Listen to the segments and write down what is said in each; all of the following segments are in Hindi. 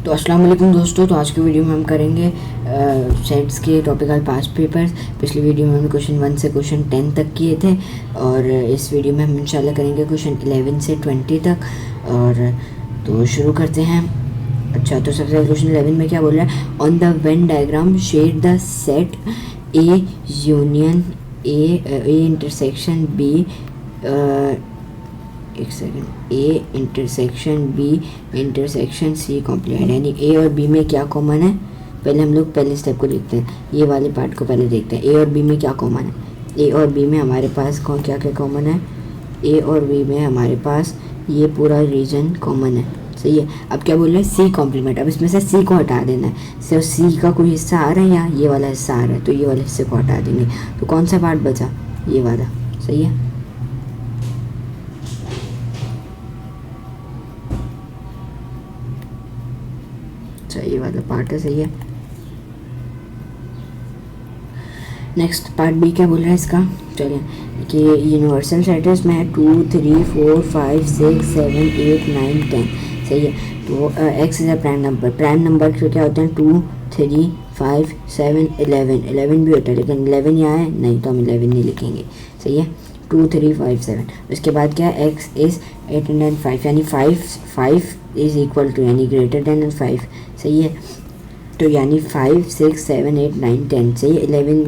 तो अस्सलाम वालेकुम दोस्तों। तो आज की वीडियो में हम करेंगे सेट्स के टॉपिकल पास्ट पेपर्स। पिछली वीडियो में हमने क्वेश्चन 1 से क्वेश्चन 10 तक किए थे और इस वीडियो में हम इंशाल्लाह करेंगे क्वेश्चन 11 से 20 तक। और तो शुरू करते हैं। अच्छा, तो सबसे क्वेश्चन 11 में क्या बोल रहा है? On the Venn diagram shade the set A union A intersection B, एक second, A intersection B intersection C complement. यानी ए और बी में क्या कॉमन है? पहले हम लोग पहले स्टेप को देखते हैं, ये वाले पार्ट को पहले देखते हैं। ए और बी में क्या कॉमन है? ए और बी में हमारे पास कौन क्या क्या कॉमन है? ए और बी में हमारे पास ये पूरा रीजन कॉमन है, सही है। अब क्या बोल रहे हैं? C complement. अब इसमें से सी को हटा देना है। सिर्फ सी का कोई हिस्सा आ रहा है, यहाँ ये वाला हिस्सा आ रहा है, तो ये वाले हिस्से को हटा देंगे। तो कौन सा पार्ट बचा? ये वाला, सही है। अच्छा, ये वाला पार्ट है, सही है। नेक्स्ट पार्ट बी क्या बोल रहा है इसका? चलिए कि यूनिवर्सल सेट्स में है 2 3 4 5 6 7 8 9 10, सही है। तो x is a prime number. Prime number के क्या होते हैं? 2 3 5 7 11 11 भी होता है, लेकिन 11 यहाँ है नहीं, तो हम 11 नहीं लिखेंगे, सही है। 2 3 5 7। उसके बाद क्या है? एक्स इज़ 8 एंड 5, यानी 5 इज़ इक्वल टू, यानी ग्रेटर देन 5, सही है। तो यानी 5 6 7 8 9 10, सही है। 11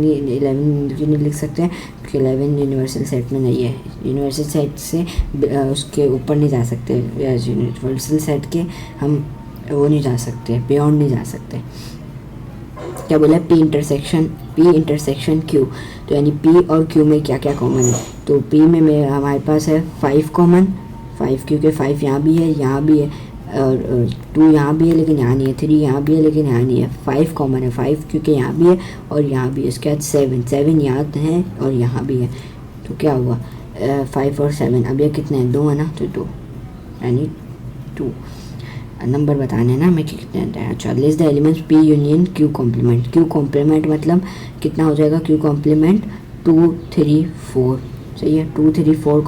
क्यों नहीं लिख सकते हैं? क्योंकि 11 यूनिवर्सल सेट में नहीं है। यूनिवर्सल सेट से उसके ऊपर नहीं जा सकते, यूनिवर्सल सेट के हम वो नहीं जा सकते, बियॉन्ड नहीं जा सकते। क्या बोला? P intersection Q. तो यानी पी और क्यू में क्या क्या कॉमन है? तो पी में हमारे पास है 5 कॉमन, 5 क्योंकि 5 यहाँ भी है, यहाँ भी है, और 2 यहाँ भी है लेकिन यहाँ नहीं है, 3 यहाँ भी है लेकिन यहाँ नहीं है। 5 कॉमन है, 5 क्योंकि यहाँ भी है और यहाँ भी है। उसके बाद 7 यहाँ है और यहाँ भी है। तो क्या हुआ? 5 और 7, अब ये कितने हैं? 2 है ना, तो 2 यानी 2 नंबर बताने ना हमें कितने आते हैं। अच्छा, list the elements P union Q complement. Q complement मतलब कितना हो जाएगा? क्यू कॉम्प्लीमेंट 2 3 4, सही है। 2 3 4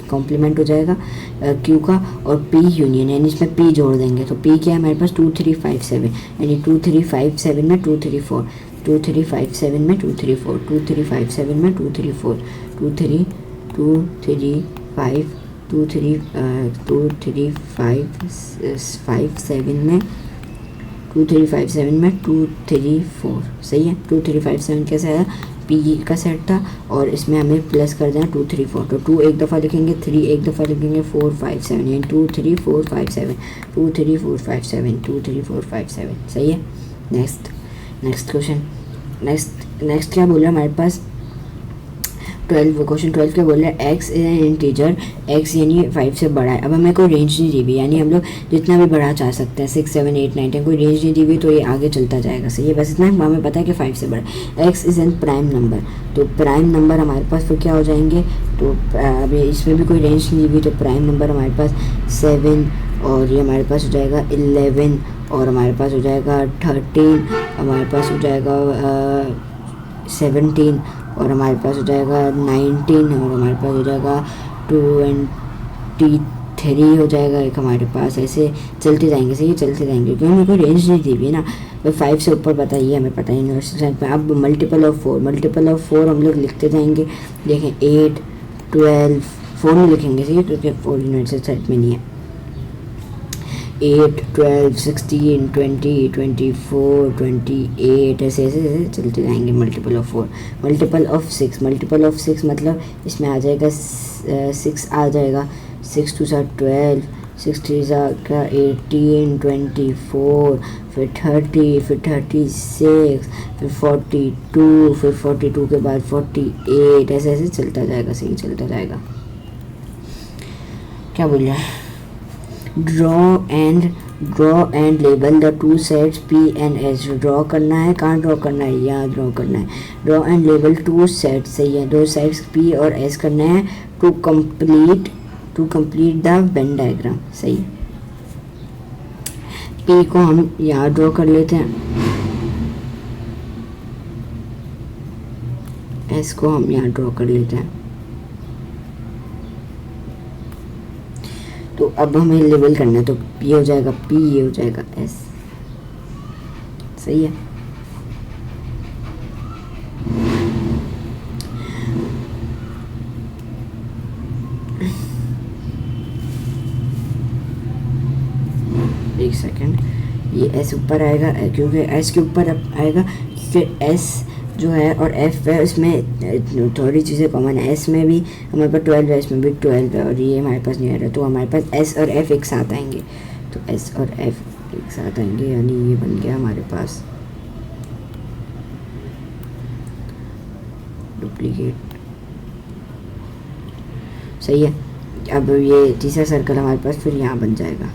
कॉम्प्लीमेंट हो जाएगा क्यू का। और पी यूनियन यानी इसमें पी जोड़ देंगे, तो पी क्या है हमारे पास? 2 3 5 7, यानी 2 3 5 7 में 2 3 4, 2 3 5 7 में 2 3 4, 2 3 5 7 में 2 3 4, 2 3 5 2 3 5 7 में 2 3 5 7 में 2 3 4, सही है। 2 3 5 7 कैसे आया? पी का सेट था और इसमें हमें प्लस कर देना 2 3 4, तो 2 एक दफ़ा लिखेंगे, 3 एक दफ़ा लिखेंगे, 4 5 7, यानी 2 3 4 5 7, 2 3 4 5 7, 2 3 4 5 7, सही है। नेक्स्ट क्वेश्चन, नेक्स्ट क्या बोल रहा है हमारे पास? क्वेश्चन 12 क्या बोल रहा है? X is an integer, x यानी 5 से बड़ा है। अब हमें कोई रेंज नहीं दी हुई, यानी हम लोग जितना भी बढ़ा चाह सकते हैं, 6 7 8 9 10, कोई रेंज नहीं दी हुई, तो ये आगे चलता जाएगा, सही है। बस इतना हमें पता है कि 5 से बड़ा। X is an prime number, तो प्राइम नंबर हमारे पास फिर क्या हो जाएंगे? तो अभी इसमें भी कोई रेंज नहीं दी हुई, तो प्राइम नंबर हमारे पास 7, और ये हमारे पास हो जाएगा 11, और हमारे पास हो जाएगा 13, हमारे पास हो जाएगा 17, और हमारे पास हो जाएगा 19, और हमारे पास हो जाएगा 23 हो जाएगा एक हमारे पास। ऐसे चलते जाएंगे, सही है, चलते जाएंगे, क्योंकि हमें कोई रेंज नहीं दी हुई ना। तो 5 से ऊपर बताइए, हमें पता है यूनिवर्सल सेट में। अब मल्टीपल ऑफ 4 हम लोग लिखते जाएंगे। देखें 8 12, 4 नहीं लिखेंगे, सही है, क्योंकि 4 यूनिवर्सल सेट में नहीं है। 8 12 16 20 24 28, ऐसे ऐसे चलते जाएंगे। मल्टीपल ऑफ 4, मल्टीपल ऑफ 6 मतलब इसमें आ जाएगा 6 आ जाएगा। 6 2 12, 6 3 18 24, फिर 30, फिर 36, फिर 42, फिर 42 के बाद 48, ऐसे ऐसे चलता जाएगा, सही चलता जाएगा। क्या बोल रहा है? Draw and label the 2 sets P and H. Draw करना है, कहाँ ड्रॉ करना है? यहाँ ड्रॉ करना है। ड्रॉ एंड लेबल 2 सेट्स, सही है, 2 सेट्स पी और एच करना है to complete the Venn diagram, सही है। पी को हम यहाँ ड्रॉ कर लेते हैं, एस को हम यहाँ ड्रॉ कर लेते हैं। तो अब हमें लेबल करना है, तो ये हो जाएगा पी, ये हो जाएगा एस, सही है। एक सेकेंड, ये एस ऊपर आएगा क्योंकि एस के ऊपर आएगा क्योंकि एस जो है और एफ है इसमें थोड़ी चीज़ें कॉमन है। एस में भी हमारे पास 12 है, इसमें भी 12 है और ये हमारे पास नहीं आ रहा, तो हमारे पास एस और एफ एक साथ आएंगे। तो एस और एफ एक साथ आएंगे यानी ये बन गया हमारे पास डुप्लीकेट। सही है। अब ये तीसरा सर्कल हमारे पास फिर यहाँ बन जाएगा।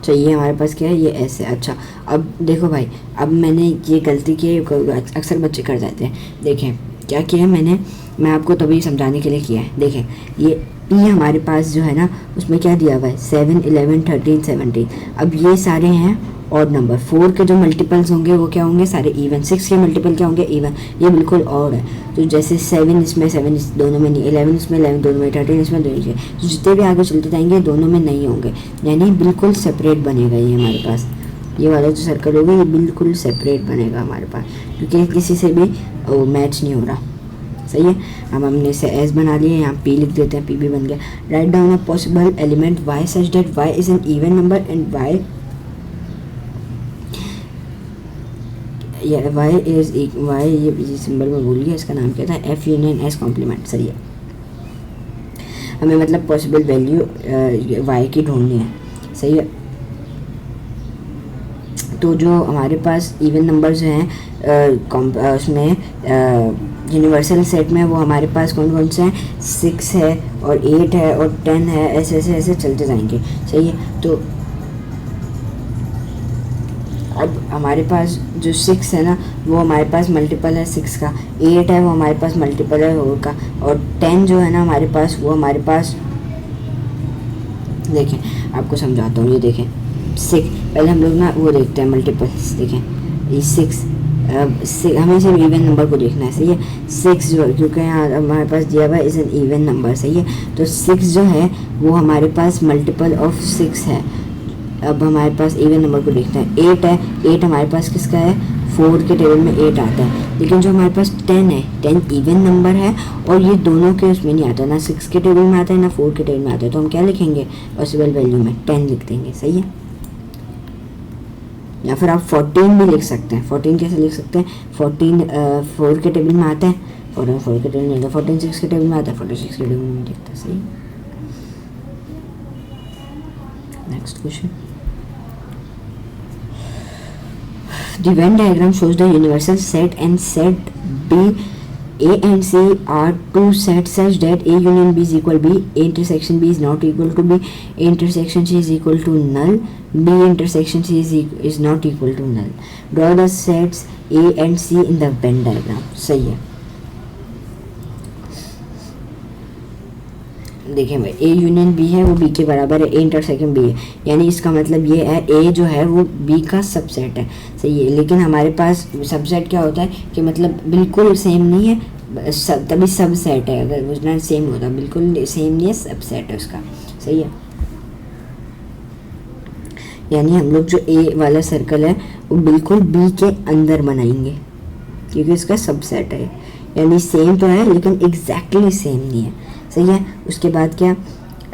तो ये हमारे पास क्या है, ये ऐसे। अच्छा अब देखो भाई, अब मैंने ये गलती की है, अक्सर बच्चे कर जाते हैं। देखें क्या किया है मैंने, मैं आपको तभी समझाने के लिए किया है। देखें ये पी हमारे पास जो है ना, उसमें क्या दिया हुआ है 7, 11, 13, 17। अब ये सारे हैं ऑड नंबर। 4 के जो मल्टीपल्स होंगे वो क्या होंगे, सारे इवन। 6 के मल्टीपल क्या होंगे, इवन। ये बिल्कुल ऑड है। तो जैसे 7 इसमें 7 इस दोनों में नहीं, 11 इसमें 11 दोनों में, 13 इसमें दोनों में, तो जितने भी आगे चलते जाएंगे दोनों में नहीं होंगे, यानी बिल्कुल सेपरेट बनेगा ये हमारे पास। ये वाला जो सर्कल होगा ये बिल्कुल सेपरेट बनेगा हमारे पास, क्योंकि किसी से भी मैच नहीं हो रहा। सही है। अब हमने इसे एस बना लिया, यहाँ पी लिख देते हैं, पी भी बन गया। Write down a possible element Y such that Y is an even number and Y ये सिंबल में भूल गया, इसका नाम क्या था, एफ यूनियन एस कॉम्प्लीमेंट। सही है। हमें मतलब पॉसिबल वैल्यू वाई की ढूंढनी है। सही है। तो जो हमारे पास इवन नंबर्स हैं उसमें यूनिवर्सल सेट में वो हमारे पास कौन कौन से हैं, 6 है और 8 है और 10 है, ऐसे चलते जाएंगे। सही है। तो अब हमारे पास जो 6 है ना वो हमारे पास मल्टीपल है 6 का, 8 है वो हमारे पास मल्टीपल है 4 का, और 10 जो है ना हमारे पास वो हमारे पास, देखें आपको समझाता हूँ। ये देखें 6, पहले हम लोग ना वो देखते हैं मल्टीपल्स। देखें ये 6, हमें सिर्फ इवन नंबर को देखना है। सही है। 6 जो, क्योंकि यहाँ हमारे पास दिया हुआ इज एन इवन नंबर। सही है। तो 6 जो है वो हमारे पास मल्टीपल ऑफ 6 है। अब हमारे पास इवन नंबर को देखना है। 8 है, 8 हमारे पास किसका है, 4 के टेबल में 8 आता है। लेकिन जो हमारे पास 10 है, 10 इवन नंबर है और ये दोनों के उसमें नहीं आता, ना 6 के टेबल में आता है ना 4 के टेबल में आता है। तो हम क्या लिखेंगे, पॉसिबल वैल्यू में 10 लिख देंगे। सही है। या फिर आप 14 भी लिख सकते हैं। 14 कैसे लिख सकते हैं, 14 4 के टेबल में आता है, 14 4 के टेबल में आता है, 14 6 के टेबल में आता है, 46 के टेबल में नहीं दिखता। सही। Next question. The Venn diagram shows the universal set and set B, A and C are two sets such that A union B is equal B, A intersection B is not equal to B, A intersection C is equal to null, B intersection C is not equal to null. Draw the sets A and C in the Venn diagram. सही है। देखें भाई, ए यूनियन बी है वो बी के बराबर है, ए इंटरसेक्शन बी है, यानी इसका मतलब ये है ए जो है वो बी का सबसेट है। सही है। लेकिन हमारे पास सबसेट क्या होता है कि मतलब बिल्कुल सेम नहीं है, तभी सबसेट है। अगर उसना सेम होता, बिल्कुल सेम नहीं है, सबसेट है उसका। सही है। यानी हम लोग जो ए वाला सर्कल है वो बिल्कुल बी के अंदर बनाएंगे क्योंकि इसका सबसेट है, यानी सेम तो है लेकिन एग्जैक्टली सेम नहीं है। सही है। उसके बाद क्या,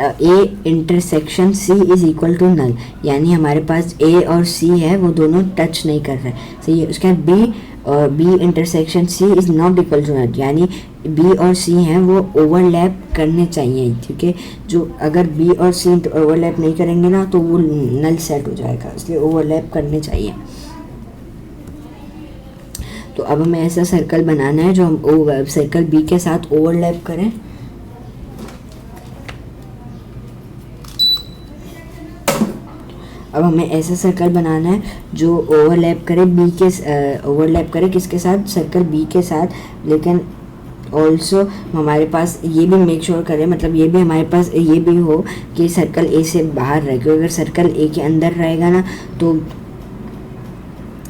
A intersection C is equal to null, यानी हमारे पास ए और सी है वो दोनों टच नहीं कर रहे। सही है। उसके बाद B intersection C is not equal to null, यानी बी और सी हैं वो ओवरलैप करने चाहिए, क्योंकि जो अगर बी और सी ओवरलैप नहीं करेंगे ना तो वो नल सेट हो जाएगा, इसलिए ओवरलैप करने चाहिए। तो अब हमें ऐसा सर्कल बनाना है जो हम सर्कल बी के साथ ओवरलैप करें। अब हमें ऐसा सर्कल बनाना है जो ओवरलैप करे बी के, ओवरलैप करे किसके साथ, सर्कल बी के साथ, लेकिन ऑल्सो हमारे पास ये भी मेक श्योर करें, मतलब ये भी हमारे पास ये भी हो कि सर्कल ए से बाहर रहे, क्योंकि अगर सर्कल ए के अंदर रहेगा ना तो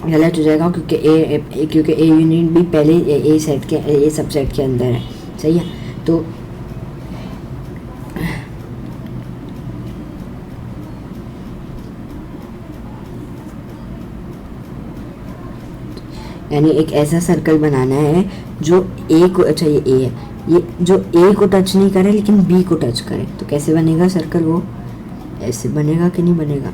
गलत हो जाएगा क्योंकि ए यूनियन बी पहले ए सेट के ए सबसेट के अंदर है, सही है। तो यानी एक ऐसा सर्कल बनाना है जो ए को, अच्छा ये ए है, ये जो ए को टच नहीं करे लेकिन बी को टच करे, तो कैसे बनेगा सर्कल? वो ऐसे बनेगा कि नहीं बनेगा?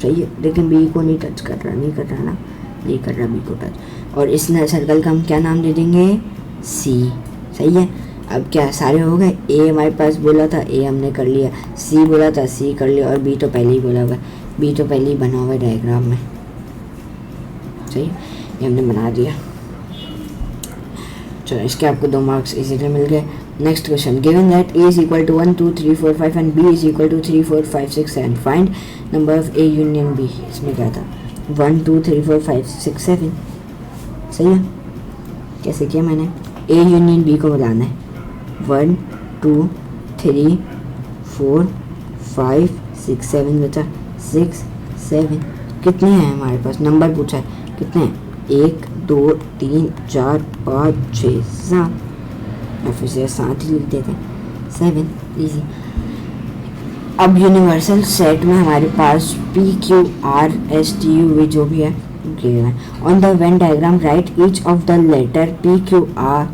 चाहिए, लेकिन बी को नहीं टच कर रहा, नहीं कर रहा ना, नहीं कर रहा बी को टच। और इस सर्कल का हम क्या नाम दे देंगे? सी, सही है। अब क्या सारे हो गए? ए हमारे पास बोला था, ए हमने कर लिया, सी बोला था, सी कर लिया, और बी तो पहले ही बोला हुआ है, बी तो पहले ही बना हुआ है डायग्राम में, सही है, ये हमने बना दिया। चलो इसके आपको 2 मार्क्स इजीली मिल गए। Next question, given that A is equal to 1 2 3 4 5 and B is equal to 3 4 5 6 7, find number of A union B. इसमें क्या था? 1 2 3 4 5 6 7, सही है। कैसे किया मैंने? ए यूनियन बी को बताना है। 1 2 3 4 5 6 7 बचा, 6 7 कितने हैं हमारे पास? नंबर पूछा है, कितने हैं? 1 2 3 4 5 6 7, या फिर से 7 ही लिख देते हैं, 7, इजी। अब यूनिवर्सल सेट में हमारे पास P Q R S T U V जो भी है on the Venn diagram write each of the letter P Q R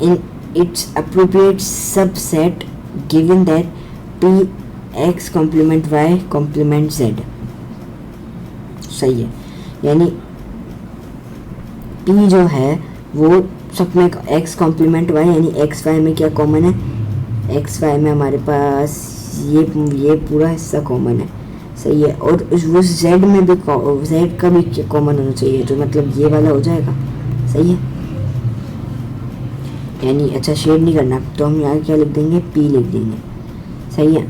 in its appropriate subset given that P X complement Y complement Z, सही है। यानी पी जो है वो सब में एक्स कॉम्प्लीमेंट वाई, यानी एक्स वाई में क्या कॉमन है? एक्स वाई में हमारे पास ये पूरा हिस्सा कॉमन है, सही है। और वो जेड में भी जेड का भी कॉमन होना चाहिए, जो मतलब ये वाला हो जाएगा, सही है। यानी अच्छा शेड नहीं करना, तो हम यहाँ क्या लिख देंगे? पी लिख देंगे, सही है।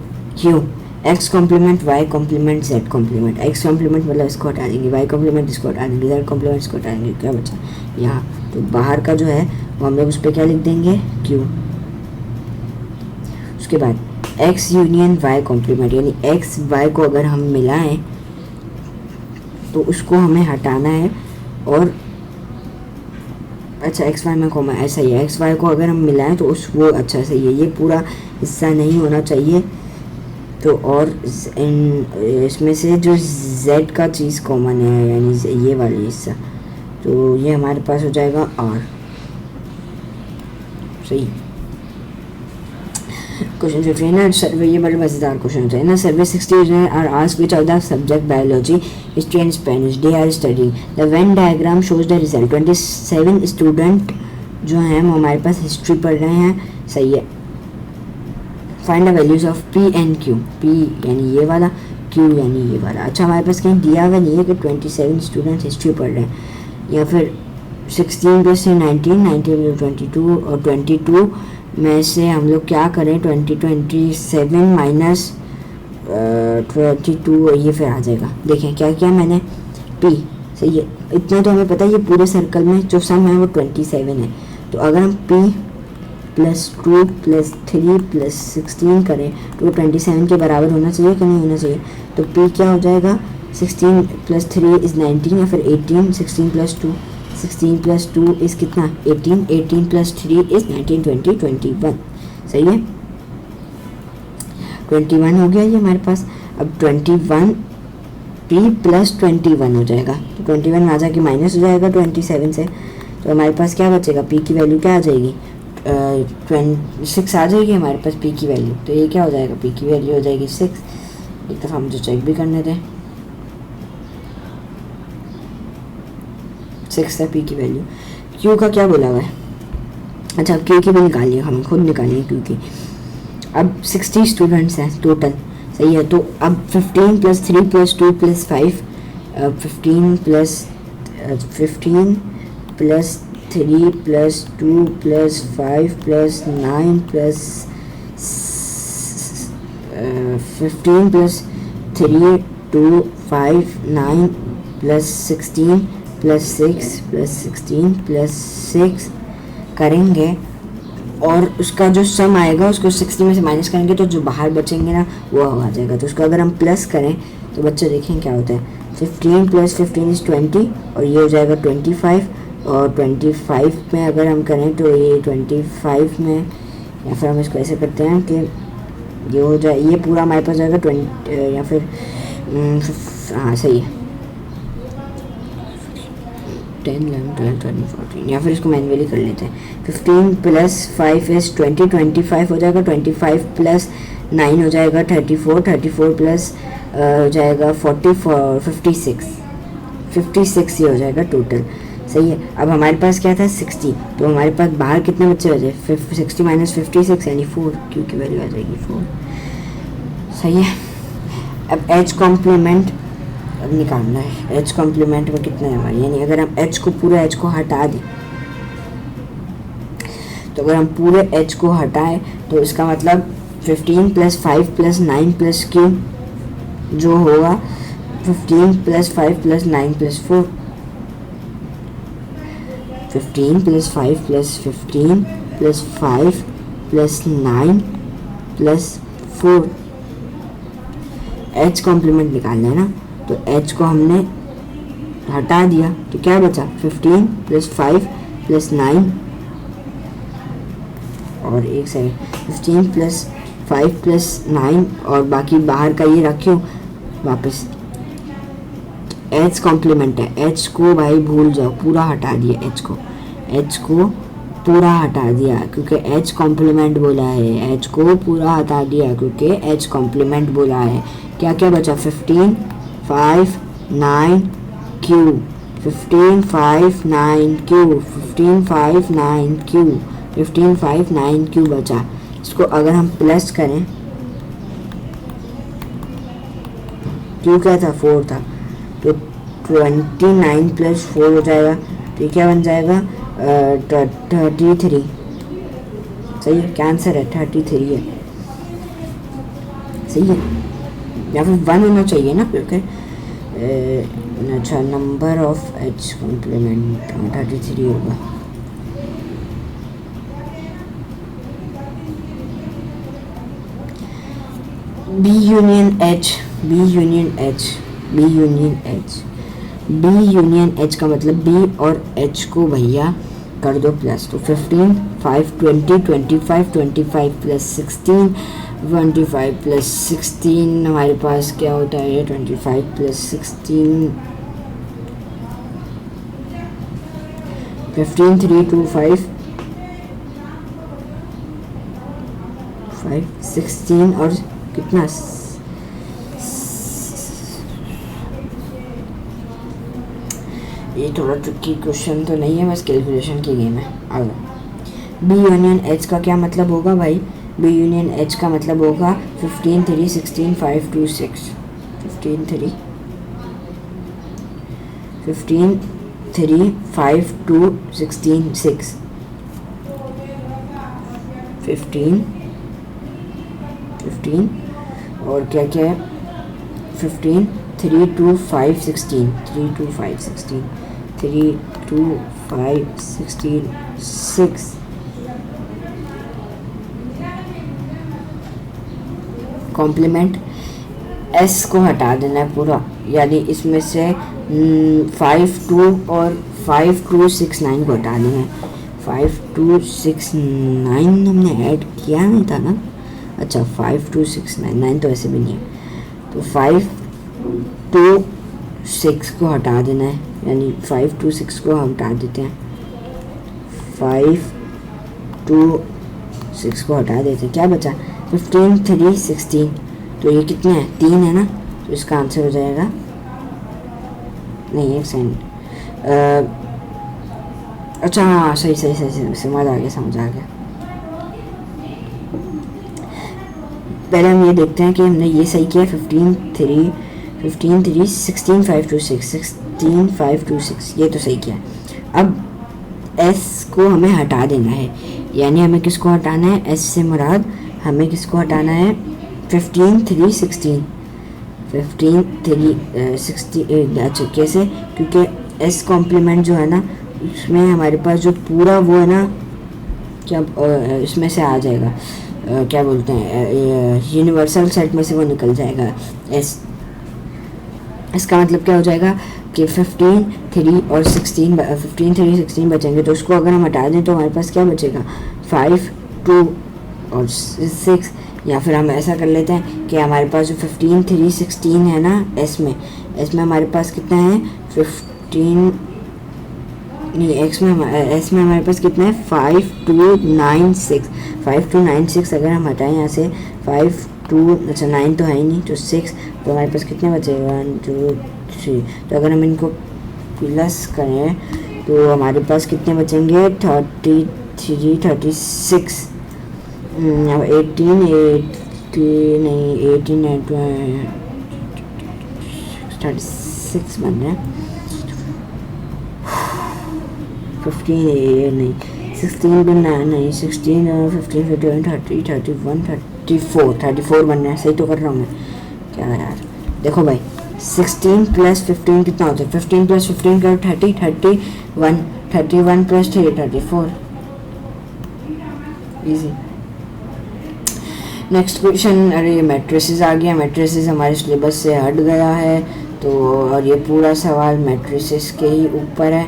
क्यों? X complement Y complement Z complement, X complement मतलब इसको हटा देंगे, वाई कॉम्प्लीमेंट इसको हटा देंगे, जेड कॉम्प्लीमेंट इसको हटा देंगे, क्या बचा यहाँ? तो बाहर का जो है वो हम लोग उस पर क्या लिख देंगे? क्यू। उसके बाद एक्स यूनियन वाई कॉम्प्लीमेंट, यानी एक्स वाई को अगर हम मिलाएं तो उसको हमें हटाना है, और अच्छा एक्स वाई में कॉमन ऐसा ही है, एक्स वाई को अगर हम मिलाएं तो उस वो अच्छा सही है, ये पूरा हिस्सा नहीं होना चाहिए। तो और इसमें से जो z का चीज़ कॉमन है, यानी ये वाली हिस्सा, तो ये हमारे पास हो जाएगा r, सही। क्वेश्चन 15 सर्वे, ये बड़े मज़ेदार क्वेश्चन होते हैं ना। Survey 60 are asked which of the subject biology, history and Spanish they are studying. The Venn diagram shows the result. 27 student जो हैं वो हमारे पास हिस्ट्री पढ़ रहे हैं, सही है। Find the values of P and Q, P यानी ये वाला, क्यू यानी ये वाला। अच्छा हमारे पास कहीं दिया हुआ नहीं है कि 27 स्टूडेंट हिस्ट्री पढ़ रहे हैं, या फिर 16 + 3 19, 19 + 22, और 22 में से हम लोग क्या करें? 27 माइनस 22, ये फिर आ जाएगा। देखें क्या किया मैंने? पी, सही है। इतना तो हमें पता है, ये पूरे सर्कल में जो सम है वो 27 है। तो अगर हम पी +2 +3 +16 करें तो 27 के बराबर होना चाहिए कि नहीं होना चाहिए? तो P क्या हो जाएगा? 16 + 3 = 19, या फिर 18, 16 + 2 इज़ कितना? 18, 18 + 3 = 19, 20, 21, सही है। 21 हो गया ये हमारे पास। अब 21 P + 21 हो जाएगा, तो 21 आ जाके माइनस हो जाएगा 27 से, तो हमारे पास क्या बचेगा? P की वैल्यू क्या आ जाएगी? 6 आ जाएगी हमारे पास P की वैल्यू। तो ये क्या हो जाएगा? P की वैल्यू हो जाएगी 6। एक दफ़ा मुझे चेक भी करने दें, 6 है P की वैल्यू। Q का क्या बोला हुआ है? अच्छा Q की भी निकालिए, हम खुद निकालिए Q की। अब 60 स्टूडेंट्स हैं टोटल, सही है। तो अब 15 + 3 + 2 + 5, 15 + 3 + 2 + 5 + 9 + 15 + 3 2 5 9 + 16 + 6 + 16 + 6 करेंगे, और उसका जो सम आएगा उसको 60 में से माइनस करेंगे तो जो बाहर बचेंगे ना वो आ जाएगा। तो उसको अगर हम प्लस करें तो बच्चे देखें क्या होता है, 15 + 15 इज़ 20 और ये हो जाएगा 25, और 25 में अगर हम करें तो ये 25 में, या फिर हम इसको ऐसे करते हैं कि ये हो जाए, ये पूरा हमारे पास जाएगा 20, या फिर हाँ सही है 10, 11, 12, 13, 14, या फिर इसको मैनुअली कर लेते हैं। 15 + 5 इज़ 20, 25 हो जाएगा, 25 + 9 हो जाएगा 34, 34 प्लस हो जाएगा 44, 56 ये हो जाएगा टोटल। सही है। अब हमारे पास क्या था 60, तो हमारे पास बाहर कितने बच्चे बचे, 60 - 56 यानी 4, क्यू की वैल्यू आ जाएगी 4। सही है। अब एच कॉम्प्लीमेंट अब निकालना है। एच कॉम्प्लीमेंट में कितना है हमारे, यानी अगर हम एच को पूरे एच को हटा दें, तो अगर हम पूरे एच को हटाएं तो इसका मतलब 15 + 5 + 9 + q जो होगा 15 + 5 + 9 + 4, 15 + 5 + 15 + 5 + 9 + 4। एच कॉम्प्लीमेंट निकालना है ना, तो एच को हमने हटा दिया तो क्या बचा 15 + 5 + 9 और एक सेकंड 15 + 5 + 9 और बाकी बाहर का ये रखियो वापस। एच कॉम्प्लीमेंट है, एच को भाई भूल जाओ, पूरा हटा दिया एच को पूरा हटा दिया क्योंकि एच कॉम्प्लीमेंट बोला है, एच को पूरा हटा दिया क्योंकि एच कॉम्प्लीमेंट बोला है। क्या क्या बचा 15 5 9 q, 15 5 9 q, 15 5 9 q, 15 5 9 q बचा। इसको अगर हम प्लस करें, q क्या था 4 था, तो 29 + 4 हो जाएगा, तो क्या बन जाएगा 33। सही है, क्या आंसर है 33 है। सही है, या फिर 1 होना चाहिए ना, क्योंकि अच्छा नंबर ऑफ एच कॉम्प्लीमेंट 33 होगा। B union H, B union H का मतलब बी और एच को भैया कर दो प्लस, तो 15 5 20 25 25 + 16 25 + 16 हमारे पास क्या होता है 25 + 16 15 3 2 5 5 16 और कितना ये थोड़ा ट्रिकी क्वेश्चन तो नहीं है, बस कैलकुलेशन की गेम है। आगे बी यूनियन एच का क्या मतलब होगा भाई, बी यूनियन एच का मतलब होगा 15 3 16 5 2 6, 15 3 5 2 16 6, 15 और क्या क्या है 15 3 2 5 16, 3 2 5 16, 3 2 5 16 6। कॉम्प्लीमेंट एस को हटा देना है पूरा, यानी इसमें से 5 2 और 5 2 6 9 को हटा देना है। 5 2 6 9 हमने ऐड किया नहीं था ना, अच्छा 5 2 6 9 9 तो ऐसे भी नहीं है, तो 5 2 6 को हटा देना है, यानी 5 2 6 को हम हटा देते हैं, 5 2 6 को हटा देते हैं, क्या बचा 15 3 16, तो ये कितने हैं 3 है ना, तो इसका आंसर हो जाएगा, नहीं एक सेकंड, अच्छा हाँ सही समझ आ गया। पहले हम ये देखते हैं कि हमने ये सही किया 15 3 16 5 2 6, 16 5 2 6 ये तो सही किया। अब एस को हमें हटा देना है, यानी हमें किसको हटाना है, एस से मुराद हमें किसको हटाना है 15 3 16, 15 3 16। अच्छा कैसे, क्योंकि एस कॉम्प्लीमेंट जो है ना उसमें हमारे पास जो पूरा वो है ना, क्या इसमें से आ जाएगा, क्या बोलते हैं यूनिवर्सल सेट में से वो निकल जाएगा एस, इसका मतलब क्या हो जाएगा कि 15, 3 और 16, 15, 3, 16 बचेंगे। तो उसको अगर हम हटा दें तो हमारे पास क्या बचेगा, 5, 2 और 6। या फिर हम ऐसा कर लेते हैं कि हमारे पास जो 15, 3, 16 है ना, इसमें हमारे पास कितना है 15, नहीं एस में हमारे पास कितना है 5, 2, 9, 6। 5, 2, 9, 6 अगर हम हटाएं यहाँ से 5, 2, अच्छा 9 तो है ही नहीं, तो 6, तो हमारे पास कितने बचेगा 1, 2, 3। तो अगर हम इनको प्लस करें तो हमारे पास कितने बचेंगे 33, 36, 18, नहीं 18, 36 बन रहे हैं। 15 नहीं 16 भी नहीं 16 और 15, 15, 30, 31, 34 बनना है। सही तो कर रहा हूँ मैं क्या यार। देखो भाई 16 प्लस 15 कितना होता है, 15 प्लस 15 का 30, 31, 31 प्लस 3 34। इजी। नेक्स्ट क्वेश्चन, अरे मैट्रिसेस आ गया। मैट्रिसेस हमारे सिलेबस से हट गया है, तो और ये पूरा सवाल मैट्रिसेस के ही ऊपर है,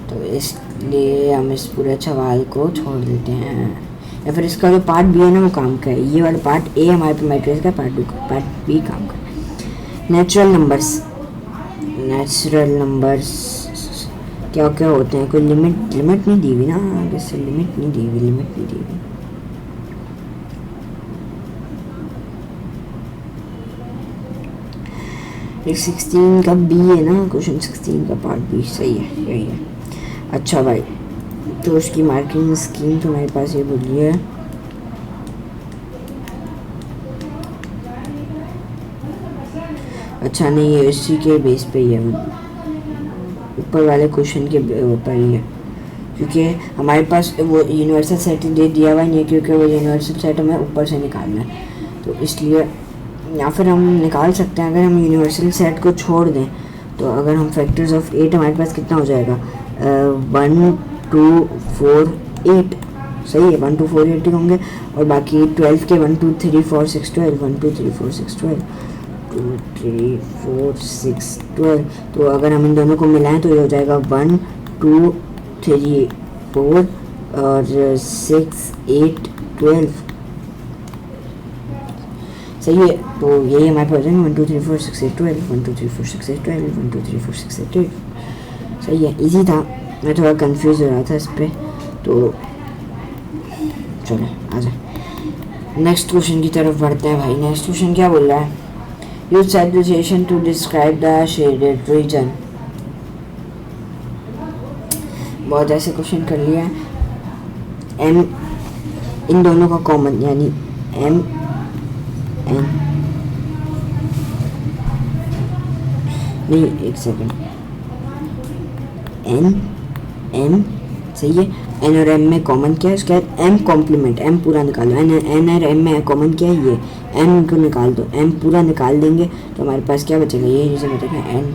तो इसलिए हम इस पूरे सवाल को छोड़ देते हैं। या फिर इसका जो पार्ट बी है ना वो काम का है, ये वाला पार्ट ए हमारे पे मैट्रिक्स का, पार्ट बी काम का है। नेचुरल नंबर्स क्या क्या होते हैं, कोई लिमिट नहीं दी हुई ना, जैसे लिमिट नहीं दी हुई। एक 16 का बी है ना, क्वेश्चन 16 का पार्ट बी सही है, यही है। अच्छा भाई, तो उसकी मार्किंग स्कीम तो मेरे पास ये बोली है। अच्छा नहीं है, इसी के बेस पे ही है, ऊपर वाले क्वेश्चन के ऊपर ही है, क्योंकि हमारे पास वो यूनिवर्सल सेट दे दिया हुआ नहीं है, क्योंकि वो यूनिवर्सल सेट हमें ऊपर से निकालना है, तो इसलिए या फिर हम निकाल सकते हैं अगर हम यूनिवर्सल सेट को छोड़ दें। तो अगर हम फैक्टर्स ऑफ 8 हमारे पास कितना हो जाएगा 1, 2, 4, 8 सही है, 1, 2, 4, 8 होंगे, और बाकी 12 के 1, 2, 3, 4, 6, 12, 1, 2, 3, 4, 6, 12, 2, 3, 4, 6, 12। तो अगर हम इन दोनों को मिलाएं तो ये हो जाएगा 1, 2, 3, 4 और 6, 8, 12 सही है। तो यही हमारे पास 1, 2, 3, 4, 6, 8, 12, 1, 2, 3, 4, 6, 8, 12, 1, 2, 3, 4, 6, 8, 12 सही है। इजी था, मैं थोड़ा कंफ्यूज हो रहा था इस पर, तो चलो आ जाए नेक्स्ट क्वेश्चन की तरफ बढ़ते हैं भाई। नेक्स्ट क्वेश्चन क्या बोल रहा है, use saturation to describe the shaded region. बहुत ऐसे क्वेश्चन कर लिया है। एम इन दोनों का कॉमन, यानी एम एन नहीं, एक सेकंड, एन एम सही है। एन और एम में कॉमन क्या है, उसके बाद एम कॉम्प्लीमेंट, एम पूरा निकालो। एन और एम में कॉमन क्या है, ये एम को निकाल दो, एम पूरा निकाल देंगे तो हमारे पास क्या बचेगा, ये जैसे बचेगा एन।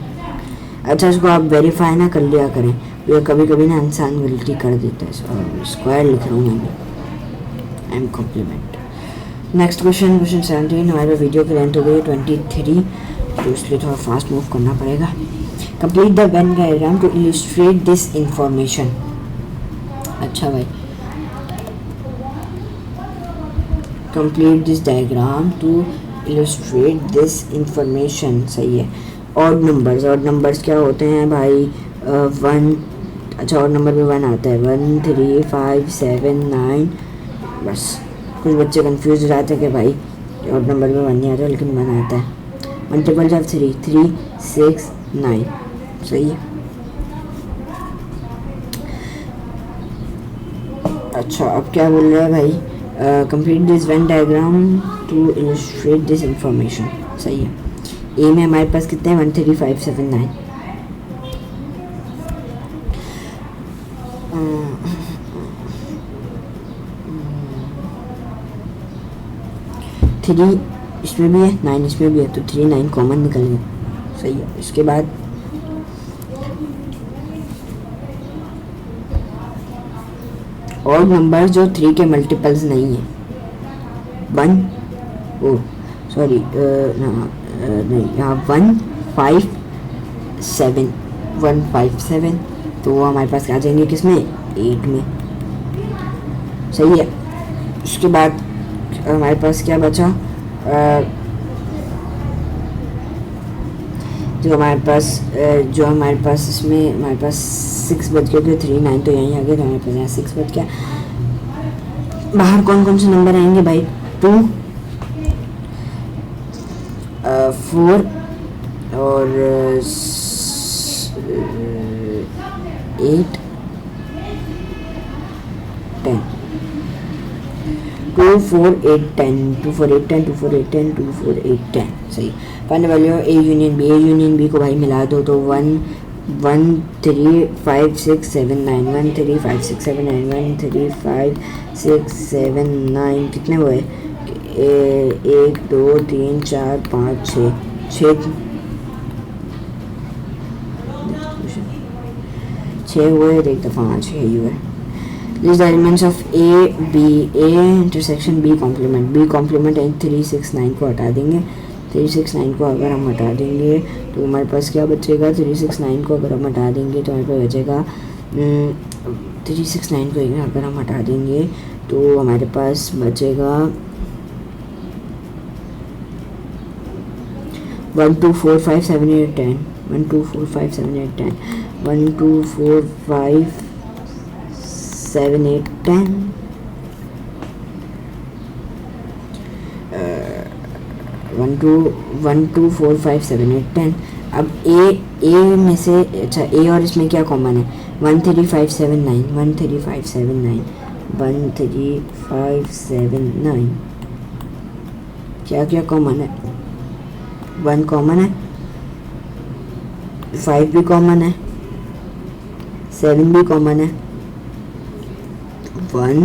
अच्छा, इसको आप वेरीफाई ना कर लिया करें, ये कभी कभी ना इंसान गलती कर देता है। स्क्वायर लिख रहा हूँ मैं भी, एम कॉम्प्लीमेंट। Next question 17। हमारे वीडियो की लेंथ हो गई 23, तो इसलिए थोड़ा फास्ट मूव करना पड़ेगा। Complete the Venn diagram to illustrate this information. अच्छा भाई, complete this diagram to illustrate this information सही है। ऑड नंबर्स क्या होते हैं भाई, 1, अच्छा ऑड नंबर में 1 आता है, 1, 3, 5, 7, 9। बस कुछ बच्चे कंफ्यूज हो जाते हैं कि भाई ऑड नंबर में 1 नहीं आता, लेकिन 1 आता है। मल्टीपल्स ऑफ 3, 3, 6, 9 सही है। अच्छा, अब क्या बोल रहा है भाई, complete this Venn diagram to illustrate this information सही है। ए में हमारे पास कितने हैं 1, 3, 5, 7, 9। 3 इसमें भी है, 9 इसमें भी है, तो 3, 9 कॉमन निकल गए सही है। इसके बाद और नंबर जो 3 के मल्टीपल्स नहीं है, 1 ओ सॉरी नहीं, यहाँ 1, 5, 157, तो वो हमारे पास आ जाएंगे किसमें, 8 में। सही है। उसके बाद हमारे पास क्या बचा, जो हमारे पास इसमें हमारे पास 6 बच गया, क्योंकि 3 9 तो यहीं आ गया, तो हमारे पास यहाँ 6 बच गया। बाहर कौन कौन से नंबर आएंगे भाई, 2 4 और 8 10, 2 4 8 10, 2 4 8 10, 2 4 8 10, 2 4 8 10। सही। Find value A union B को भाई मिला दो तो 1 1 3 5 6 7 9, 1 3 5 6 7 9, 1 3 5 6 7 9, कितने हुए, 1 2 3 4 5 6 हुए, एक दफ़ा 6 हुए। These are elements of A intersection B complement 3 6 9 को हटा देंगे। 3 6 9 को अगर हम हटा देंगे तो हमारे पास क्या बचेगा, 3 6 9 को अगर हम हटा देंगे तो हमारे पास बचेगा 3 6 9 को अगर हम हटा देंगे तो हमारे पास बचेगा 1 2 4 5 7 8 10, 1 2 4 5 7 8 10, 1 2 4 5 7 8 10, 1 2 4 5 7 8 10। अब ए में से, अच्छा ए और इसमें क्या कॉमन है, 1 3 5 7 9, 1 3 5 7 9, 1 3 5 7 9, क्या क्या कॉमन है, 1 कॉमन है, 5 भी कॉमन है, 7 भी कॉमन है, 1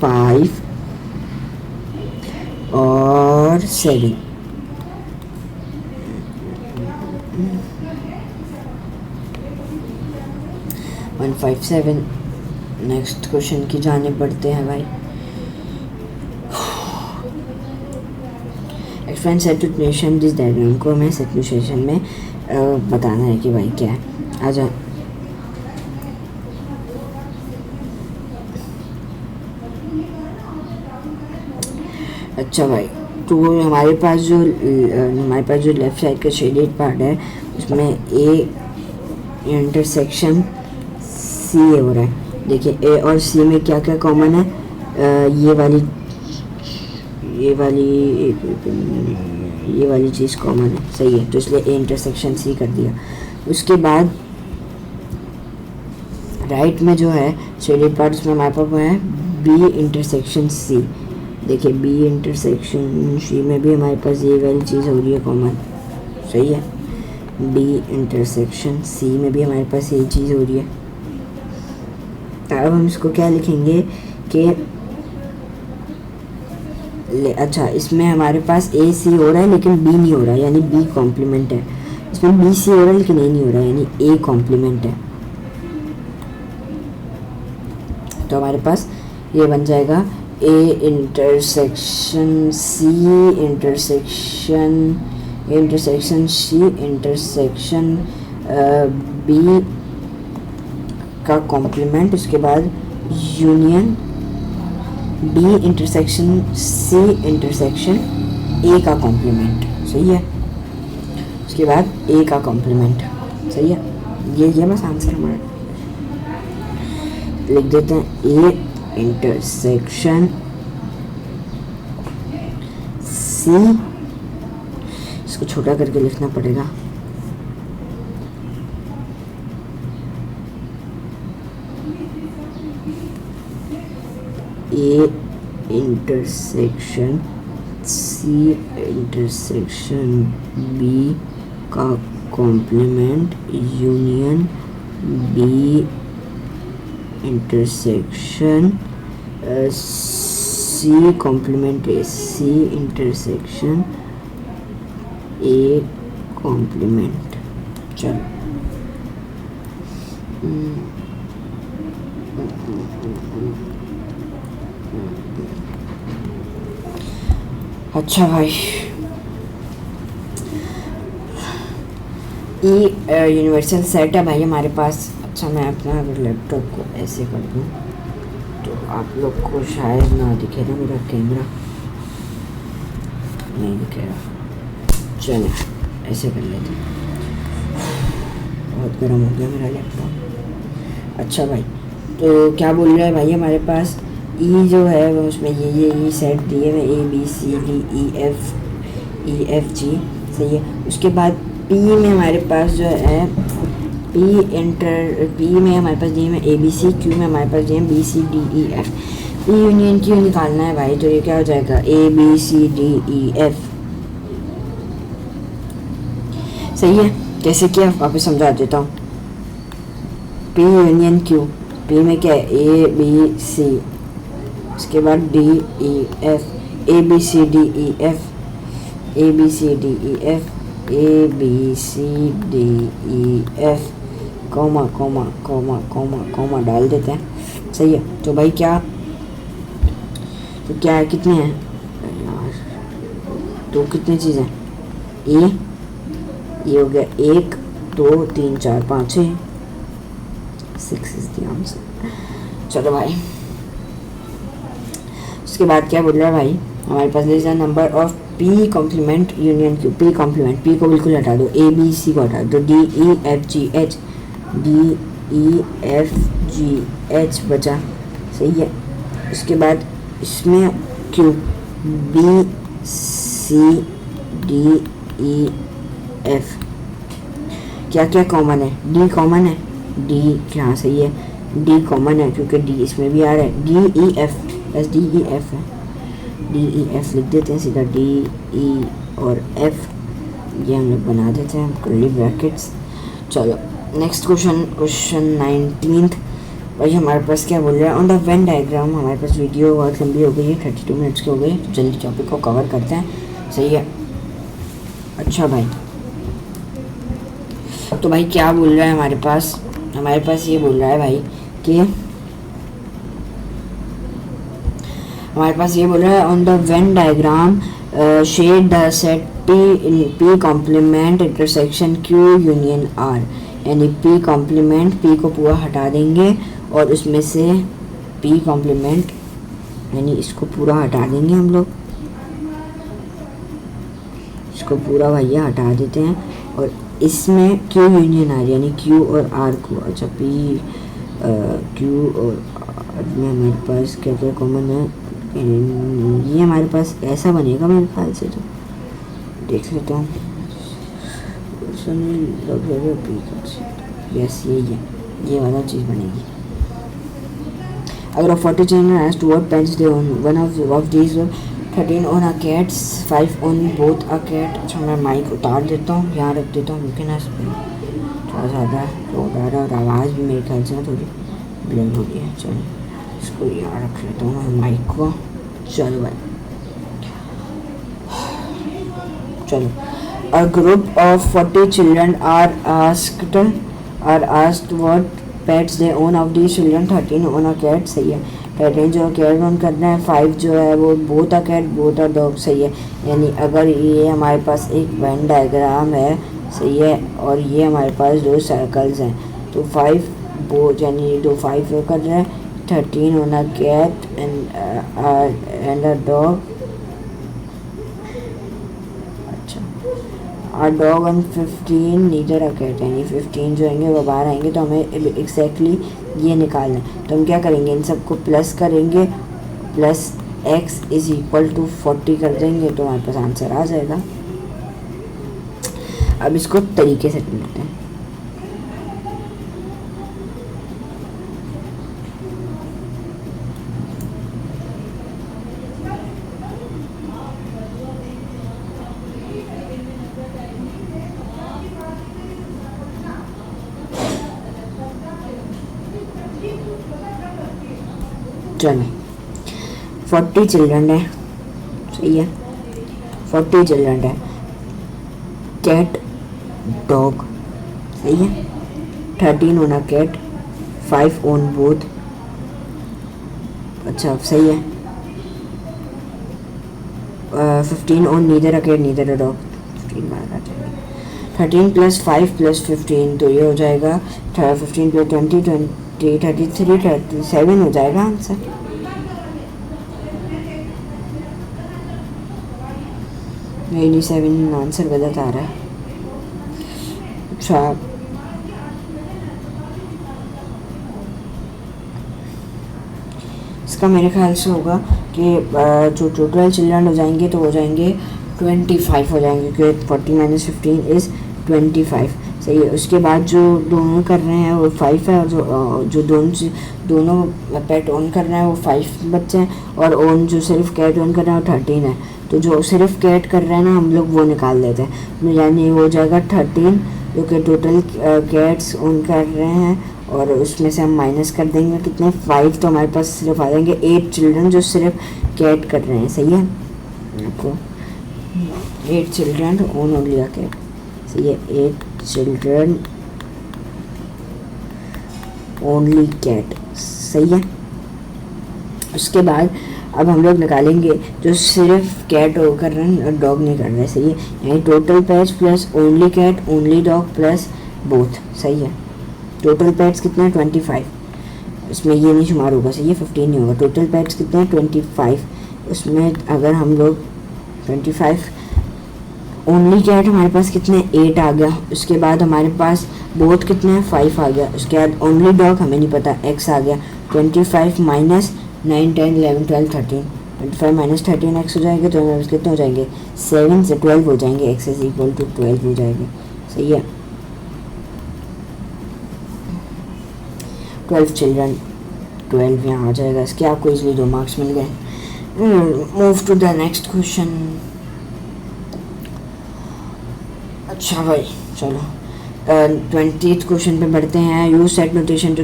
5 और 7। वन 5 7। नेक्स्ट क्वेश्चन की जाने पड़ते हैं भाई। एक्सप्लेन सैचुरेशन दिस डायग्राम को हमें सैचुरेशन में बताना है कि भाई क्या है। आ जाए, अच्छा भाई, तो हमारे पास जो लेफ़्ट साइड का शेडेड पार्ट है उसमें ए इंटरसेक्शन सी हो रहा है। देखिए ए और सी में क्या क्या कॉमन है, ये वाली चीज़ कॉमन है। सही है, तो इसलिए ए इंटरसेक्शन सी कर दिया। उसके बाद राइट में जो है शेडेड पार्ट उसमें हमारे पास है बी इंटरसेक्शन सी। देखिए बी इंटरसेक्शन सी में भी हमारे पास ये वाली चीज़ हो रही है कॉमन। सही है, बी इंटरसेक्शन सी में भी हमारे पास ये चीज़ हो रही है। अब हम इसको क्या लिखेंगे कि अच्छा, इसमें हमारे पास ए सी हो रहा है लेकिन बी नहीं हो रहा, यानी बी कॉम्प्लीमेंट है। इसमें बी सी हो रहा है लेकिन ए नहीं हो रहा, यानी ए कॉम्प्लीमेंट है। तो हमारे पास ये बन जाएगा A intersection C intersection C intersection B का कॉम्प्लीमेंट, उसके बाद union B intersection C intersection A का कॉम्प्लीमेंट। सही है, उसके बाद ए का कॉम्प्लीमेंट। सही है, ये बस आंसर हमारा लिख देते हैं। ए इंटरसेक्शन सी, इसको छोटा करके लिखना पड़ेगा। A intersection C intersection B का complement union B intersection C complement A C intersection A complement. चलो अच्छा भाई, यूनिवर्सल सेट है भाई हमारे पास। अच्छा मैं अपना अगर लैपटॉप को ऐसे कर दूँ तो आप लोग को शायद ना दिखे ना मेरा कैमरा, नहीं दिखेगा। चलो ऐसे कर लेते हैं, बहुत गर्म हो गया मेरा लैपटॉप। अच्छा भाई तो क्या बोल रहा है भाई हमारे पास ई जो है वो उसमें ये ई सेट दिए हुए ABCDEF G, सही है। उसके बाद पी में हमारे पास जो है पी में हमारे पास दिए में ABC, क्यू में हमारे पास दिए BCDEF। पी यूनियन क्यू निकालना है भाई, तो ये क्या हो जाएगा ABCDEF, सही है। कैसे किया वापस समझा देता हूँ। पी यूनियन क्यू, पी में क्या है ABC, उसके बाद DEF, ABCDEF comma comma comma comma comma डाल देते हैं, सही है। तो भाई क्या, तो क्या है, कितने हैं यार, तो कितनी चीज़ें ये हो गया 1 2 3 4 5 6 6 इज द आंसर। चलो भाई उसके बाद क्या बोल रहा है भाई हमारे पास is the number of P complement union Q. P complement, P को बिल्कुल हटा दो, ABC को हटा दो, DEFGH बचा, सही है। उसके बाद इसमें क्यू BCDEF, क्या क्या कॉमन है, D कॉमन है, D क्या सही है, D कॉमन है क्योंकि D इसमें भी आ रहा है, DEF बस DEF है, DEF लिख देते हैं सीधा, DE और F ये हम लोग बना देते हैं कर्ली ब्रैकेट्स। चलो नेक्स्ट क्वेश्चन 19th भाई हमारे पास क्या बोल रहा है ऑन द वेन डायग्राम। हमारे पास वीडियो बहुत लंबी हो गई है, 32 मिनट्स की हो गई, तो जल्दी टॉपिक को कवर करते हैं, सही है। अच्छा भाई तो भाई क्या बोल रहा है हमारे पास ये बोल रहा है भाई कि हमारे पास ये बोल रहा है on the Venn diagram shade the set P complement intersection Q union R, यानी P कॉम्प्लीमेंट, P को पूरा हटा देंगे और उसमें से P कॉम्प्लीमेंट यानी इसको पूरा हटा देंगे हम लोग, इसको पूरा भैया हटा देते हैं और इसमें Q यूनियन R यानी Q और R को, अच्छा Q और R में हमारे पास क्या क्या कॉमन है, ये हमारे पास ऐसा बनेगा मेरे ख्याल से, तो देख लेता हूँ। यस यही है, ये वाला चीज़ बनेगी। अगर 40 children has 2 pens they own, one of these 13 on a cat, 5 on both a cat। अच्छा मैं माइक उतार देता हूँ, यहाँ रख देता हूँ क्योंकि ना थोड़ा ज़्यादा उतार और आवाज़ भी मेरे ख्याल से ना थोड़ी ब्लर हो गई है। चलो इसको यहाँ रख लेता हूँ मैं माइक को। चलो भाई चलो a group of 40 children are asked what pets they own, of these children 13 own a cat, सही है। 13 जो कैट ओन करना है, 5 जो है वो both a cat both a dog, सही है। यानी अगर ये हमारे पास एक वेन डायग्राम है, सही है, और ये हमारे पास 2 सर्कल्स हैं, तो 5 बोथ यानी 2 5 कर रहे हैं, 13 own a cat and a dog, a dog and 15 neither a cat, यानी 15 जो आएंगे वो बाहर आएंगे, तो हमें एग्जैक्टली ये निकालना है। तो हम क्या करेंगे, इन सबको प्लस करेंगे, plus x is equal to 40 कर देंगे, तो हमारे पास आंसर आ जाएगा। अब इसको तरीके से लिखते हैं। चलो 40 चिल्ड्रन है, सही है, 40 चिल्ड्रन है, कैट डॉग, सही है, 13 own a cat, 5 own both, अच्छा सही है, 15 own neither a cat neither a dog, 15 मार रहा 13 + 5 + 15, तो ये हो जाएगा 15 + 20 20 33 37 हो जाएगा आंसर। नहीं 87 आंसर गलत आ रहा है। अच्छा इसका मेरे ख्याल से होगा कि जो टोटल चिल्ड्रन हो जाएंगे तो हो जाएंगे 25 हो जाएंगे, क्योंकि 40 - 15 इज़ 25। सही है। उसके बाद जो दोनों कर रहे हैं वो 5 है, और जो दोनों पेट ऑन कर रहे हैं वो 5 बच्चे हैं, और ऑन जो सिर्फ कैट ऑन कर रहे हैं वो 13 है। तो जो सिर्फ कैट कर रहे हैं ना हम लोग वो निकाल लेते हैं, यानी हो जाएगा 13 जो कि टोटल कैट्स ऑन कर रहे हैं, और उसमें से हम माइनस कर देंगे कितने 5, तो हमारे पास सिर्फ आ जाएंगे 8 चिल्ड्रन जो सिर्फ कैट कर रहे हैं। सही है। आपको 8 children own only a cat. सही है। 8 चिल्ड्रन ओनली कैट। सही है। उसके बाद अब हम लोग निकालेंगे जो सिर्फ कैट कर रहे हैं, डॉग नहीं कर रहे। सही है। यानी total pets plus only cat only dog plus both. सही है। टोटल पेट्स कितने हैं 25, इसमें ये नहीं शुमार होगा। सही है। 15 नहीं होगा। टोटल पेट्स कितने हैं 25, उसमें अगर हम लोग 25 ओनली कैट हमारे पास कितने 8 आ गया। उसके बाद हमारे पास बोथ कितने हैं 5 आ गया। उसके बाद ओनली डॉग हमें नहीं पता x आ गया। 25 - 9 10 11 12 13, 25 - 13 x हो जाएंगे, तो हमारे पास कितने हो जाएंगे 7 से 12 हो जाएंगे। x = 12 हो जाएंगे। सही है। 12 चिल्ड्रन 12 यहाँ आ जाएगा। इसके आपको इजली 2 मार्क्स मिल गए। Move to the next question. अच्छा भाई चलो 20th क्वेश्चन पे बढ़ते हैं। Use set notation to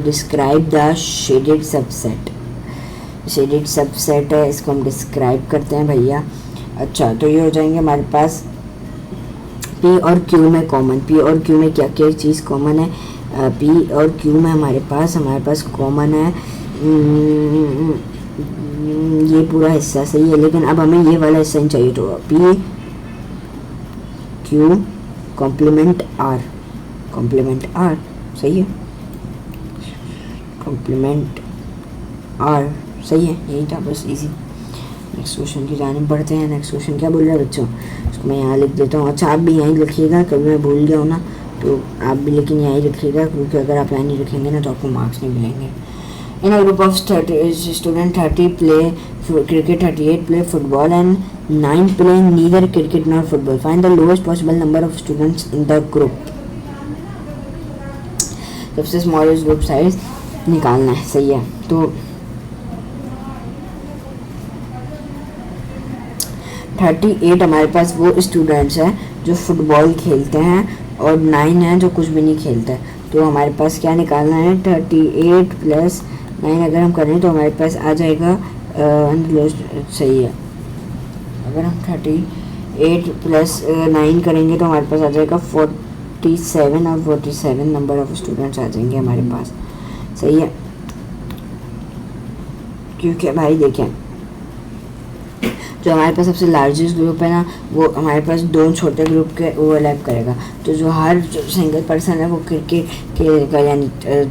describe the shaded subset. Shaded subset है, इसको हम डिस्क्राइब करते हैं भैया। अच्छा तो ये हो जाएंगे हमारे पास P और Q में कॉमन। P और Q में क्या क्या चीज़ कॉमन है? P और Q में हमारे पास कॉमन है ये पूरा हिस्सा। सही है। लेकिन अब हमें ये वाला हिस्सा नहीं चाहिए, तो P Q कॉम्प्लीमेंट R। सही है। कॉम्प्लीमेंट R सही है। यही था बस, इजी। नेक्स्ट क्वेश्चन की जानिब बढ़ते हैं। नेक्स्ट क्वेश्चन क्या बोल रहा है बच्चों, उसको मैं यहाँ लिख देता हूँ। अच्छा आप भी यहीं लिखिएगा, कभी मैं भूल गया हूँ ना तो आप भी लेकिन यहीं लिखिएगा, क्योंकि अगर आप यहाँ नहीं लिखेंगे ना तो आपको मार्क्स नहीं मिलेंगे। In a group of 30 student 30 play cricket, 38 play football and 9 play neither cricket nor football. Find the lowest possible number of students in the group. सबसे स्मॉलेस्ट ग्रुप साइज निकालना है। सही है। तो 38 हमारे पास वो स्टूडेंट्स हैं जो फुटबॉल खेलते हैं, और 9 हैं जो कुछ भी नहीं खेलते हैं। तो हमारे पास क्या निकालना है 38 + 9 अगर हम करें तो हमारे पास आ जाएगा सही है। अगर हम 38 + 9 करेंगे तो हमारे पास आ जाएगा 47, और 47 नंबर ऑफ स्टूडेंट्स आ जाएंगे हमारे पास। सही है। क्योंकि भाई देखें जो हमारे पास सबसे लार्जेस्ट ग्रुप है ना वो हमारे पास 2 छोटे ग्रुप के ओवरलैप करेगा। तो जो हर सिंगल पर्सन है वो क्रिकेट खेलेगा, यानी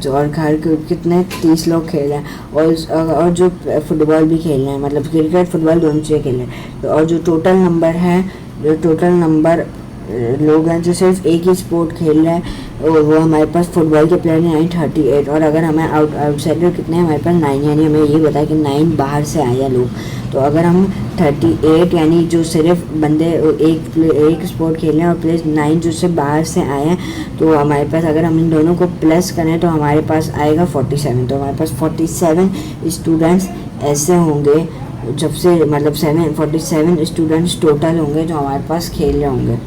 और हर कितने 30 लोग खेल रहे हैं, और जो फुटबॉल भी खेल रहे हैं, मतलब क्रिकेट फुटबॉल दोनों चीज़ें खेल रहे हैं। तो और जो टोटल नंबर लोग हैं जो सिर्फ एक ही स्पोर्ट खेल रहे हैं वो हमारे पास फुटबॉल के प्लेयर हैं 38, और अगर हमें आउटसाइडर कितने हैं हमारे पास 9, यानी हमें ये बताया कि 9 बाहर से आए हैं लोग। तो अगर हम 38 यानी जो सिर्फ बंदे एक स्पोर्ट खेल रहे हैं और प्लस 9 जो सिर्फ बाहर से आए हैं, तो हमारे पास अगर हम इन दोनों को प्लस करें तो हमारे पास आएगा 47। तो हमारे पास 47 स्टूडेंट्स ऐसे होंगे जब से मतलब 47 स्टूडेंट्स टोटल होंगे जो हमारे पास खेल रहे होंगे।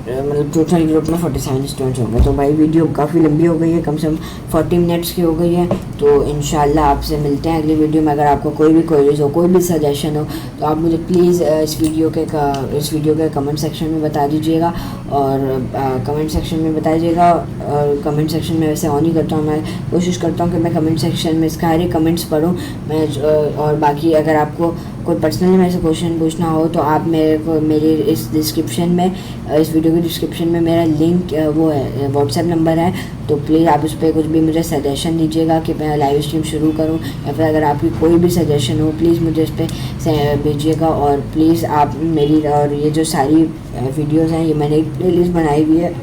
मतलब टोटल ग्रुप में 47 स्टूडेंट्स होंगे। तो भाई वीडियो काफ़ी लंबी हो गई है, कम से कम 40 मिनट्स की हो गई है। तो इंशाल्लाह आपसे मिलते हैं अगली वीडियो में। अगर आपको कोई भी क्वेरीज हो, कोई भी सजेशन हो, तो आप मुझे प्लीज़ इस वीडियो के कमेंट सेक्शन में बता दीजिएगा, और कमेंट सेक्शन में बता दीजिएगा। और कमेंट सेक्शन में वैसे ऑन ही करता हूँ, मैं कोशिश करता हूँ कि मैं कमेंट सेक्शन में सारे कमेंट्स पढूँ मैं। और बाकी अगर आपको कोई पर्सनली मेरे से क्वेश्चन पूछना हो तो आप मेरे को मेरी इस डिस्क्रिप्शन में, इस वीडियो की डिस्क्रिप्शन में मेरा लिंक वो है, व्हाट्सएप नंबर है, तो प्लीज़ आप उस पर कुछ भी मुझे सजेशन दीजिएगा कि मैं लाइव स्ट्रीम शुरू करूं, या फिर अगर आपकी कोई भी सजेशन हो प्लीज़ मुझे इस पर भेजिएगा। और प्लीज़ आप मेरी, और ये जो सारी वीडियोज़ हैं ये मैंने एक प्लेलिस्ट बनाई हुई है,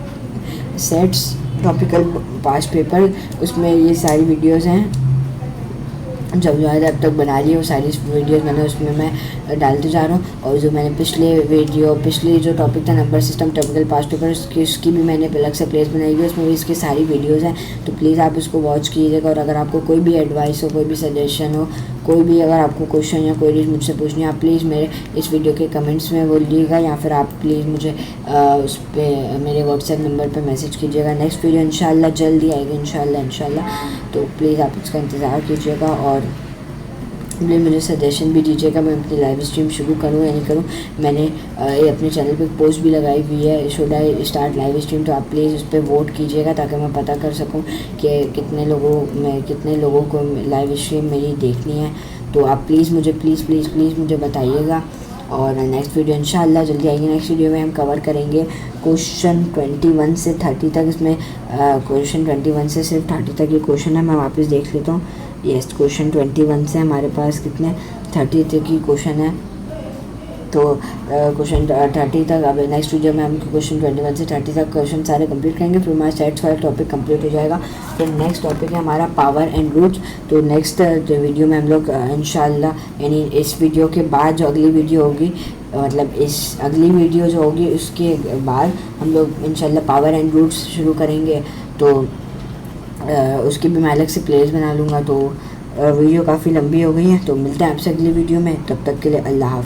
सेट्स टॉपिकल पास्ट पेपर, उसमें ये सारी वीडियोज़ हैं जब अब तक बना रही है, वो सारी वीडियोस मैंने उसमें मैं डालते जा रहा हूँ। और जो मैंने पिछले जो टॉपिक था number system topical past paper, उसकी भी मैंने अलग से प्लेस बनाई हुई है, उसमें भी इसकी सारी वीडियोस हैं, तो प्लीज़ आप उसको वॉच कीजिएगा। और अगर आपको कोई भी एडवाइस हो, कोई भी सजेशन हो, कोई भी अगर आपको क्वेश्चन या कोई चीज़ मुझसे पूछनी है, आप प्लीज़ मेरे इस वीडियो के कमेंट्स में बोलिएगा, या फिर आप प्लीज़ मुझे उस पर मेरे व्हाट्सएप नंबर पर मैसेज कीजिएगा। नेक्स्ट वीडियो इंशाल्लाह जल्दी आएगी, इंशाल्लाह, तो प्लीज़ आप उसका इंतज़ार कीजिएगा। और प्लीज़ मुझे सजेशन भी दीजिएगा मैं अपनी लाइव स्ट्रीम शुरू करूँ या नहीं करूँ। मैंने अपने चैनल पे पोस्ट भी लगाई हुई है, should I start live stream, तो आप प्लीज़ उस पर वोट कीजिएगा ताकि मैं पता कर सकूँ कि कितने लोगों को लाइव स्ट्रीम मेरी देखनी है। तो आप प्लीज़ मुझे बताइएगा। और नेक्स्ट वीडियो इंशाल्लाह जल्दी आएगी। नेक्स्ट वीडियो में हम कवर करेंगे क्वेश्चन 21 से 30 तक। इसमें क्वेश्चन 21 से सिर्फ 30 तक ये क्वेश्चन है, मैं वापस देख लेता हूँ। यस, क्वेश्चन 21 से हमारे पास कितने 30 तक की क्वेश्चन है, तो क्वेश्चन 30 तक। अब नेक्स्ट वीडियो में हम क्वेश्चन 21 से 30 तक क्वेश्चन सारे कंप्लीट करेंगे, फिर हमारा सेट्स वाला टॉपिक कंप्लीट हो जाएगा। फिर नेक्स्ट टॉपिक है हमारा पावर एंड रूट्स। तो नेक्स्ट वीडियो में हम लोग इंशाल्लाह, यानी इस वीडियो के बाद जो अगली वीडियो होगी, मतलब इस अगली वीडियो जो होगी उसके बाद हम लोग इंशाल्लाह पावर एंड रूट्स शुरू करेंगे। तो उसकी भी मैं अलग से प्लेस बना लूँगा। तो वीडियो काफ़ी लंबी हो गई है, तो मिलते हैं आपसे अगली वीडियो में, तब तक के लिए अल्लाह हाफ़िज़।